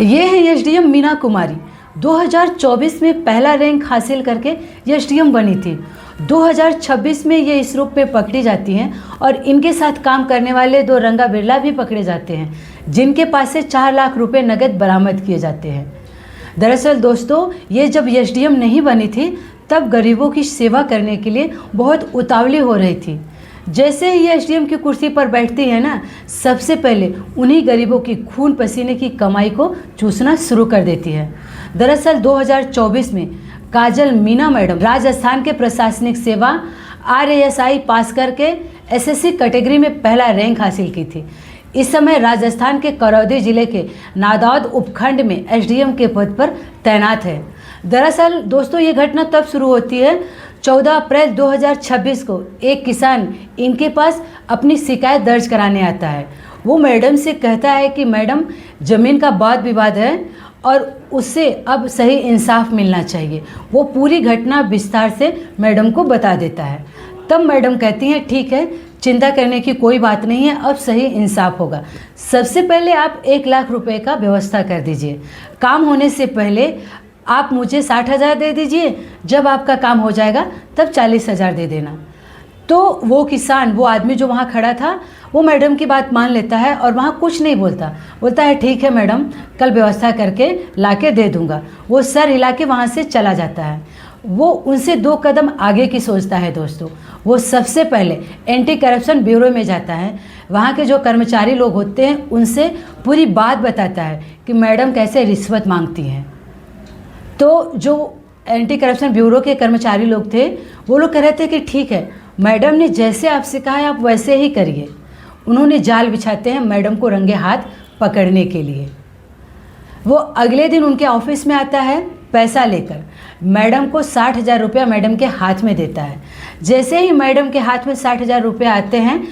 ये है एसडीएम मीना कुमारी। 2024 में पहला रैंक हासिल करके एसडीएम बनी थी। 2026 में ये इस रूप में पकड़ी जाती हैं और इनके साथ काम करने वाले 2 रंगा बिरला भी पकड़े जाते हैं, जिनके पास से 4 लाख रुपए नगद बरामद किए जाते हैं। दरअसल दोस्तों, ये जब एसडीएम नहीं बनी थी तब गरीबों की सेवा करने के लिए बहुत उतावली हो रही थी। जैसे ही ये एसडीएम की कुर्सी पर बैठती है ना, सबसे पहले उन्हीं गरीबों की खून पसीने की कमाई को चूसना शुरू कर देती है। दरअसल 2024 में काजल मीना मैडम राजस्थान के प्रशासनिक सेवा RASI पास करके SSC कैटेगरी में पहला रैंक हासिल की थी। इस समय राजस्थान के करौदी जिले के नादौद उपखंड में एसडीएम के पद पर तैनात है। दरअसल दोस्तों, ये घटना तब शुरू होती है 14 अप्रैल 2026 को। एक किसान इनके पास अपनी शिकायत दर्ज कराने आता है। वो मैडम से कहता है कि मैडम, ज़मीन का वाद विवाद है और उससे अब सही इंसाफ मिलना चाहिए। वो पूरी घटना विस्तार से मैडम को बता देता है। तब मैडम कहती हैं, ठीक है, चिंता करने की कोई बात नहीं है, अब सही इंसाफ होगा। सबसे पहले आप 1 लाख रुपए का व्यवस्था कर दीजिए। काम होने से पहले आप मुझे 60,000 दे दीजिए, जब आपका काम हो जाएगा तब 40,000 दे देना। तो वो किसान, वो आदमी जो वहाँ खड़ा था, वो मैडम की बात मान लेता है और वहाँ कुछ नहीं बोलता। बोलता है, ठीक है मैडम, कल व्यवस्था करके लाके दे दूँगा। वो सर हिला के वहाँ से चला जाता है। वो उनसे 2 कदम आगे की सोचता है दोस्तों। वो सबसे पहले एंटी करप्शन ब्यूरो में जाता है। वहाँ के जो कर्मचारी लोग होते हैं उनसे पूरी बात बताता है कि मैडम कैसे रिश्वत मांगती हैं। तो जो एंटी करप्शन ब्यूरो के कर्मचारी लोग थे, वो लोग कह रहे थे कि ठीक है, मैडम ने जैसे आपसे कहा है आप वैसे ही करिए। उन्होंने जाल बिछाते हैं मैडम को रंगे हाथ पकड़ने के लिए। वो अगले दिन उनके ऑफिस में आता है पैसा लेकर। मैडम को 60,000 रुपया मैडम के हाथ में देता है। जैसे ही मैडम के हाथ में 60,000 रुपये आते हैं,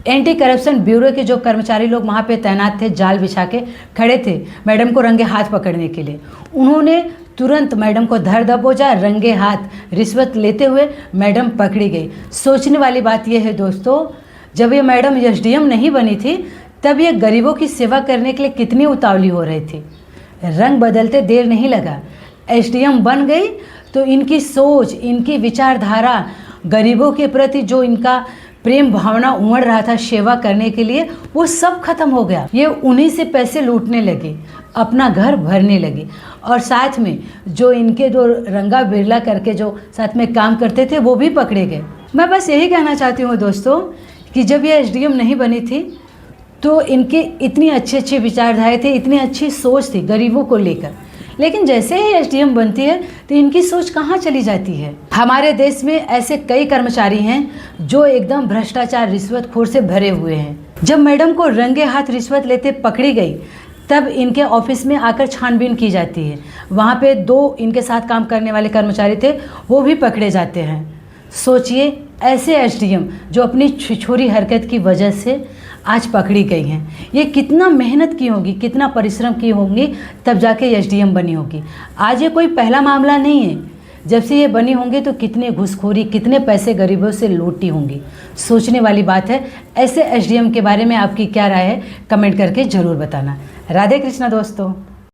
एंटी करप्शन ब्यूरो के जो कर्मचारी लोग वहाँ पे तैनात थे, जाल बिछा के खड़े थे मैडम को रंगे हाथ पकड़ने के लिए, उन्होंने तुरंत मैडम को धर दबोचा। रंगे हाथ रिश्वत लेते हुए मैडम पकड़ी गई। सोचने वाली बात यह है दोस्तों, जब ये मैडम एसडीएम नहीं बनी थी तब ये गरीबों की सेवा करने के लिए कितनी उतावली हो रही थी। रंग बदलते देर नहीं लगा, एसडीएम बन गई तो इनकी सोच, इनकी विचारधारा, गरीबों के प्रति जो इनका प्रेम भावना उमड़ रहा था सेवा करने के लिए, वो सब खत्म हो गया। ये उन्हीं से पैसे लूटने लगे, अपना घर भरने लगे और साथ में जो इनके 2 रंगा बिरला करके जो साथ में काम करते थे वो भी पकड़े गए। मैं बस यही कहना चाहती हूँ दोस्तों कि जब ये एसडीएम नहीं बनी थी तो इनके इतनी अच्छी विचारधाराएं थी, इतनी अच्छी सोच थी गरीबों को लेकर। लेकिन जैसे ही एसडीएम बनती है तो इनकी सोच कहाँ चली जाती है। हमारे देश में ऐसे कई कर्मचारी हैं जो एकदम भ्रष्टाचार, रिश्वतखोर से भरे हुए हैं। जब मैडम को रंगे हाथ रिश्वत लेते पकड़ी गई तब इनके ऑफिस में आकर छानबीन की जाती है। वहाँ पे 2 इनके साथ काम करने वाले कर्मचारी थे, वो भी पकड़े जाते हैं। सोचिए, ऐसे एसडीएम जो अपनी छिछोरी हरकत की वजह से आज पकड़ी गई हैं, ये कितना मेहनत की होगी, कितना परिश्रम की होंगी, तब जाके एसडीएम बनी होगी। आज ये कोई पहला मामला नहीं है। जब से ये बनी होंगी तो कितने घूसखोरी, कितने पैसे गरीबों से लूटी होंगी। सोचने वाली बात है। ऐसे एसडीएम के बारे में आपकी क्या राय है, कमेंट करके ज़रूर बताना। राधे कृष्णा दोस्तों।